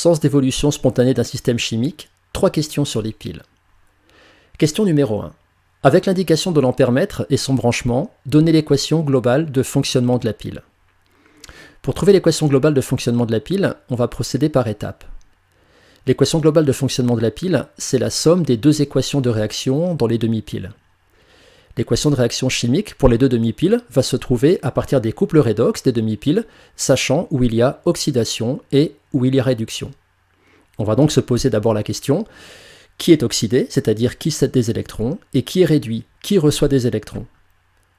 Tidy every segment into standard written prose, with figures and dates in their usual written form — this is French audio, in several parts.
Sens d'évolution spontanée d'un système chimique, 3 questions sur les piles. Question numéro 1. Avec l'indication de l'ampèremètre et son branchement, donnez l'équation globale de fonctionnement de la pile. Pour trouver l'équation globale de fonctionnement de la pile, on va procéder par étapes. L'équation globale de fonctionnement de la pile, c'est la somme des deux équations de réaction dans les demi-piles. L'équation de réaction chimique pour les deux demi-piles va se trouver à partir des couples redox des demi-piles, sachant où il y a oxydation et où il y a réduction. On va donc se poser d'abord la question, qui est oxydé, c'est-à-dire qui cède des électrons, et qui est réduit, qui reçoit des électrons.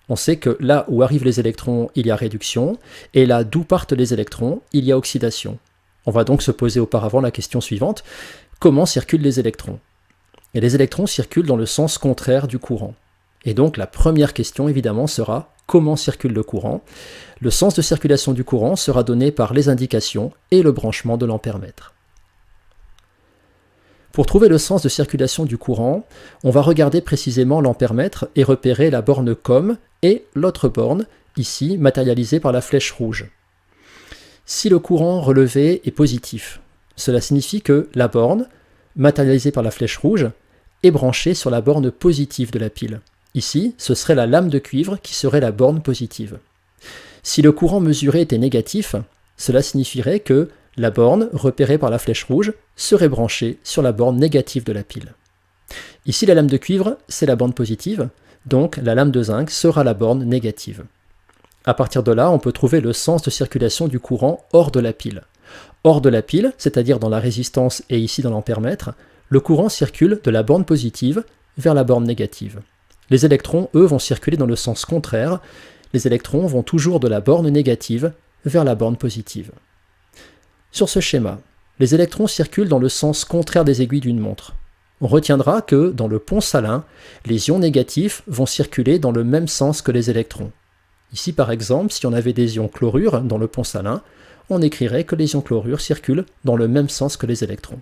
On sait que là où arrivent les électrons, il y a réduction, et là d'où partent les électrons, il y a oxydation. On va donc se poser auparavant la question suivante, comment circulent les électrons? Et les électrons circulent dans le sens contraire du courant. Et donc la première question évidemment sera comment circule le courant. Le sens de circulation du courant sera donné par les indications et le branchement de l'ampèremètre. Pour trouver le sens de circulation du courant, on va regarder précisément l'ampèremètre et repérer la borne COM et l'autre borne, ici matérialisée par la flèche rouge. Si le courant relevé est positif, cela signifie que la borne, matérialisée par la flèche rouge, est branchée sur la borne positive de la pile. Ici, ce serait la lame de cuivre qui serait la borne positive. Si le courant mesuré était négatif, cela signifierait que la borne, repérée par la flèche rouge, serait branchée sur la borne négative de la pile. Ici, la lame de cuivre, c'est la borne positive, donc la lame de zinc sera la borne négative. À partir de là, on peut trouver le sens de circulation du courant hors de la pile. Hors de la pile, c'est-à-dire dans la résistance et ici dans l'ampèremètre, le courant circule de la borne positive vers la borne négative. Les électrons, eux, vont circuler dans le sens contraire. Les électrons vont toujours de la borne négative vers la borne positive. Sur ce schéma, les électrons circulent dans le sens contraire des aiguilles d'une montre. On retiendra que, dans le pont salin, les ions négatifs vont circuler dans le même sens que les électrons. Ici, par exemple, si on avait des ions chlorure dans le pont salin, on écrirait que les ions chlorure circulent dans le même sens que les électrons.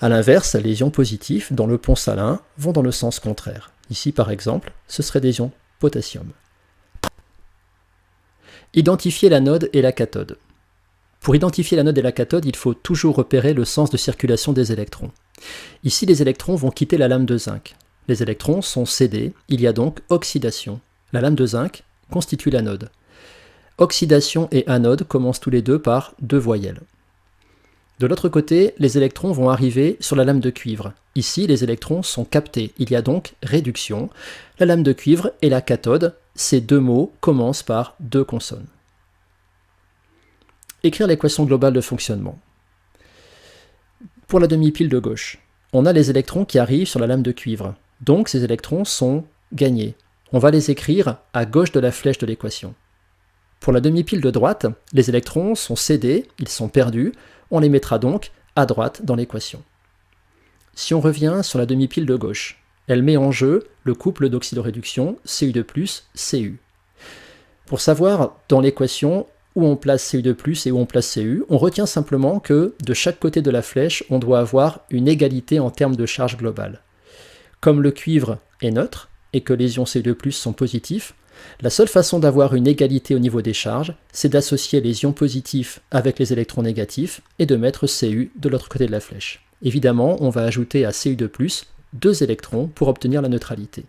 A l'inverse, les ions positifs dans le pont salin vont dans le sens contraire. Ici, par exemple, ce seraient des ions potassium. Identifier l'anode et la cathode. Pour identifier l'anode et la cathode, il faut toujours repérer le sens de circulation des électrons. Ici, les électrons vont quitter la lame de zinc. Les électrons sont cédés, il y a donc oxydation. La lame de zinc constitue l'anode. Oxydation et anode commencent tous les deux par deux voyelles. De l'autre côté, les électrons vont arriver sur la lame de cuivre. Ici, les électrons sont captés, il y a donc réduction. La lame de cuivre et la cathode, ces deux mots commencent par deux consonnes. Écrire l'équation globale de fonctionnement. Pour la demi-pile de gauche, on a les électrons qui arrivent sur la lame de cuivre. Donc ces électrons sont gagnés. On va les écrire à gauche de la flèche de l'équation. Pour la demi-pile de droite, les électrons sont cédés, ils sont perdus. On les mettra donc à droite dans l'équation. Si on revient sur la demi-pile de gauche, elle met en jeu le couple d'oxydoréduction Cu2+, Cu. Pour savoir dans l'équation où on place Cu2+, et où on place Cu, on retient simplement que de chaque côté de la flèche, on doit avoir une égalité en termes de charge globale. Comme le cuivre est neutre et que les ions Cu2+ sont positifs, la seule façon d'avoir une égalité au niveau des charges, c'est d'associer les ions positifs avec les électrons négatifs et de mettre Cu de l'autre côté de la flèche. Évidemment, on va ajouter à Cu2+, 2 électrons pour obtenir la neutralité.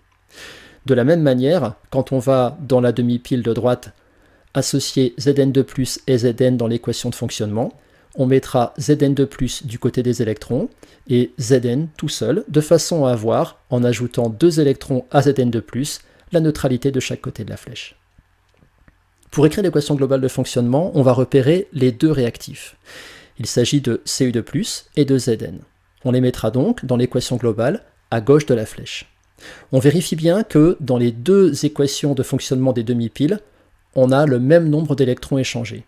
De la même manière, quand on va dans la demi-pile de droite associer Zn2+, et Zn dans l'équation de fonctionnement, on mettra Zn2+, du côté des électrons et Zn tout seul, de façon à avoir, en ajoutant 2 électrons à Zn2+, la neutralité de chaque côté de la flèche. Pour écrire l'équation globale de fonctionnement, on va repérer les deux réactifs. Il s'agit de Cu2+, et de Zn. On les mettra donc dans l'équation globale à gauche de la flèche. On vérifie bien que dans les deux équations de fonctionnement des demi-piles, on a le même nombre d'électrons échangés.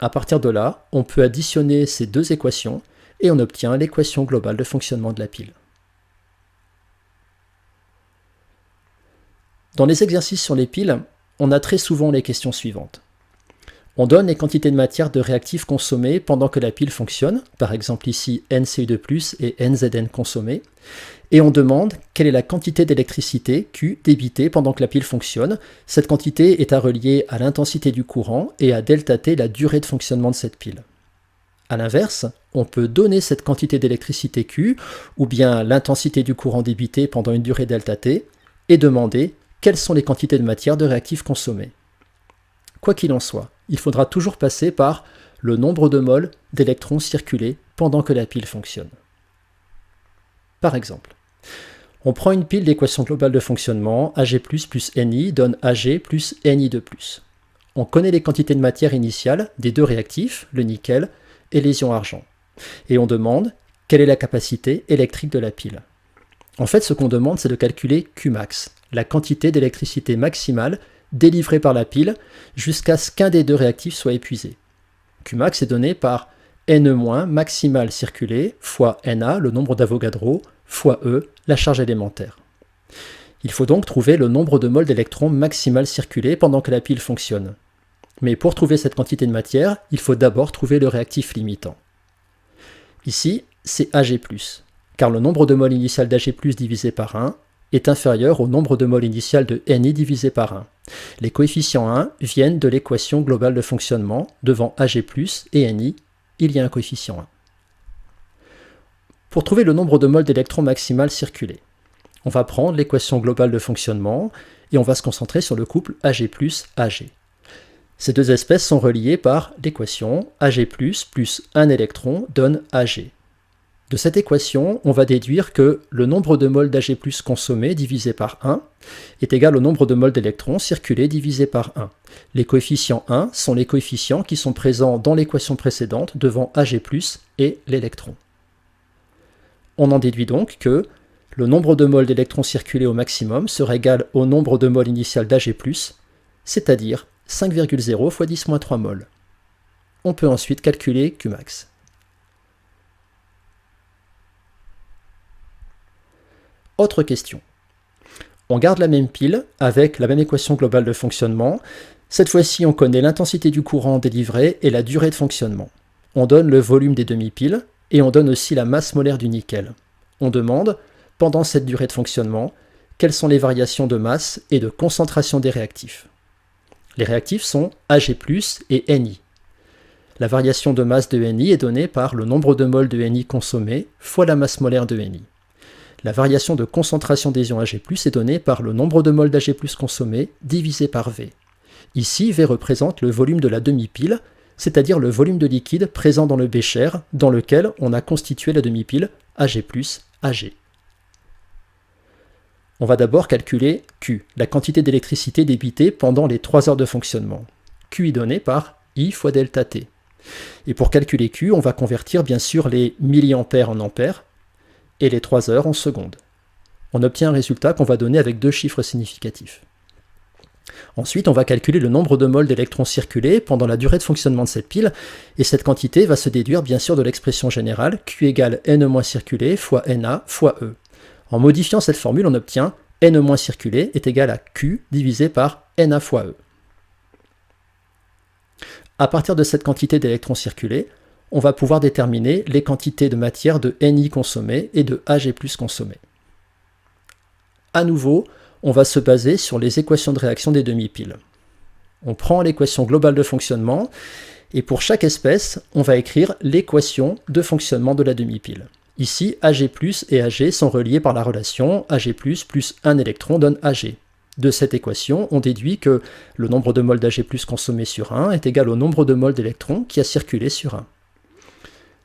À partir de là, on peut additionner ces deux équations et on obtient l'équation globale de fonctionnement de la pile. Dans les exercices sur les piles, on a très souvent les questions suivantes. On donne les quantités de matière de réactifs consommées pendant que la pile fonctionne, par exemple ici NCU2+, et NZN consommées, et on demande quelle est la quantité d'électricité Q débitée pendant que la pile fonctionne. Cette quantité est à relier à l'intensité du courant et à ΔT la durée de fonctionnement de cette pile. A l'inverse, on peut donner cette quantité d'électricité Q, ou bien l'intensité du courant débité pendant une durée ΔT, et demander quelles sont les quantités de matière de réactif consommées. Quoi qu'il en soit, il faudra toujours passer par le nombre de moles d'électrons circulés pendant que la pile fonctionne. Par exemple, on prend une pile d'équation globale de fonctionnement, Ag plus Ni donne Ag plus Ni de plus. On connaît les quantités de matière initiale des deux réactifs, le nickel et les ions argent. Et on demande quelle est la capacité électrique de la pile. En fait, ce qu'on demande, c'est de calculer Qmax, la quantité d'électricité maximale délivrée par la pile jusqu'à ce qu'un des deux réactifs soit épuisé. Qmax est donné par N- maximal circulé fois Na, le nombre d'Avogadro, fois E, la charge élémentaire. Il faut donc trouver le nombre de moles d'électrons maximal circulé pendant que la pile fonctionne. Mais pour trouver cette quantité de matière, il faut d'abord trouver le réactif limitant. Ici, c'est Ag+, car le nombre de moles initial d'Ag+, divisé par 1 est inférieur au nombre de moles initial de Ni divisé par 1. Les coefficients 1 viennent de l'équation globale de fonctionnement. Devant Ag+, et Ni, il y a un coefficient 1. Pour trouver le nombre de moles d'électrons maximal circulé, on va prendre l'équation globale de fonctionnement et on va se concentrer sur le couple Ag+, Ag. Ces deux espèces sont reliées par l'équation Ag+, plus un électron donne Ag. De cette équation, on va déduire que le nombre de moles d'Ag+ consommé divisé par 1 est égal au nombre de moles d'électrons circulés divisé par 1. Les coefficients 1 sont les coefficients qui sont présents dans l'équation précédente devant Ag+, et l'électron. On en déduit donc que le nombre de moles d'électrons circulés au maximum sera égal au nombre de moles initial d'Ag+, c'est-à-dire 5,0 fois 10-3 moles. On peut ensuite calculer Qmax. Autre question. On garde la même pile avec la même équation globale de fonctionnement. Cette fois-ci, on connaît l'intensité du courant délivré et la durée de fonctionnement. On donne le volume des demi-piles et on donne aussi la masse molaire du nickel. On demande, pendant cette durée de fonctionnement, quelles sont les variations de masse et de concentration des réactifs. Les réactifs sont Ag+, et Ni. La variation de masse de Ni est donnée par le nombre de moles de Ni consommés fois la masse molaire de Ni. La variation de concentration des ions Ag+, est donnée par le nombre de moles d'Ag+ consommés divisé par V. Ici, V représente le volume de la demi-pile, c'est-à-dire le volume de liquide présent dans le bécher dans lequel on a constitué la demi-pile Ag+, Ag. On va d'abord calculer Q, la quantité d'électricité débitée pendant les 3 heures de fonctionnement. Q est donné par I fois ΔT. Et pour calculer Q, on va convertir bien sûr les milliampères en ampères et les 3 heures en secondes. On obtient un résultat qu'on va donner avec 2 chiffres significatifs. Ensuite, on va calculer le nombre de moles d'électrons circulés pendant la durée de fonctionnement de cette pile, et cette quantité va se déduire bien sûr de l'expression générale Q égale N- circulé fois Na fois E. En modifiant cette formule, on obtient N- circulé est égal à Q divisé par Na fois E. À partir de cette quantité d'électrons circulés, on va pouvoir déterminer les quantités de matière de Ni consommées et de Ag+ consommées. À nouveau, on va se baser sur les équations de réaction des demi-piles. On prend l'équation globale de fonctionnement, et pour chaque espèce, on va écrire l'équation de fonctionnement de la demi-pile. Ici, Ag+ et Ag sont reliés par la relation Ag+ plus un électron donne Ag. De cette équation, on déduit que le nombre de moles d'Ag+ consommé sur 1 est égal au nombre de moles d'électrons qui a circulé sur 1.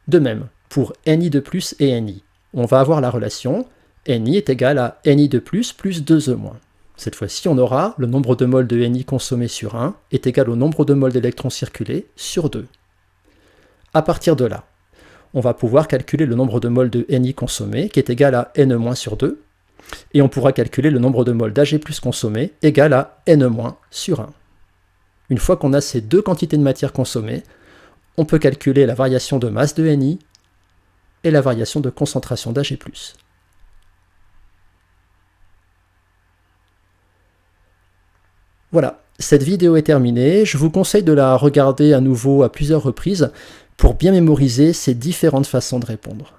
De même, pour Ni de plus et Ni, on va avoir la relation Ni est égal à Ni de plus 2E-. Cette fois-ci, on aura le nombre de moles de Ni consommé sur 1 est égal au nombre de moles d'électrons circulés sur 2. À partir de là, on va pouvoir calculer le nombre de moles de Ni consommé qui est égal à N- sur 2, et on pourra calculer le nombre de moles d'Ag+ consommé égal à N- sur 1. Une fois qu'on a ces deux quantités de matière consommées, on peut calculer la variation de masse de Ni et la variation de concentration d'Ag+. Voilà, cette vidéo est terminée. Je vous conseille de la regarder à nouveau à plusieurs reprises pour bien mémoriser ces différentes façons de répondre.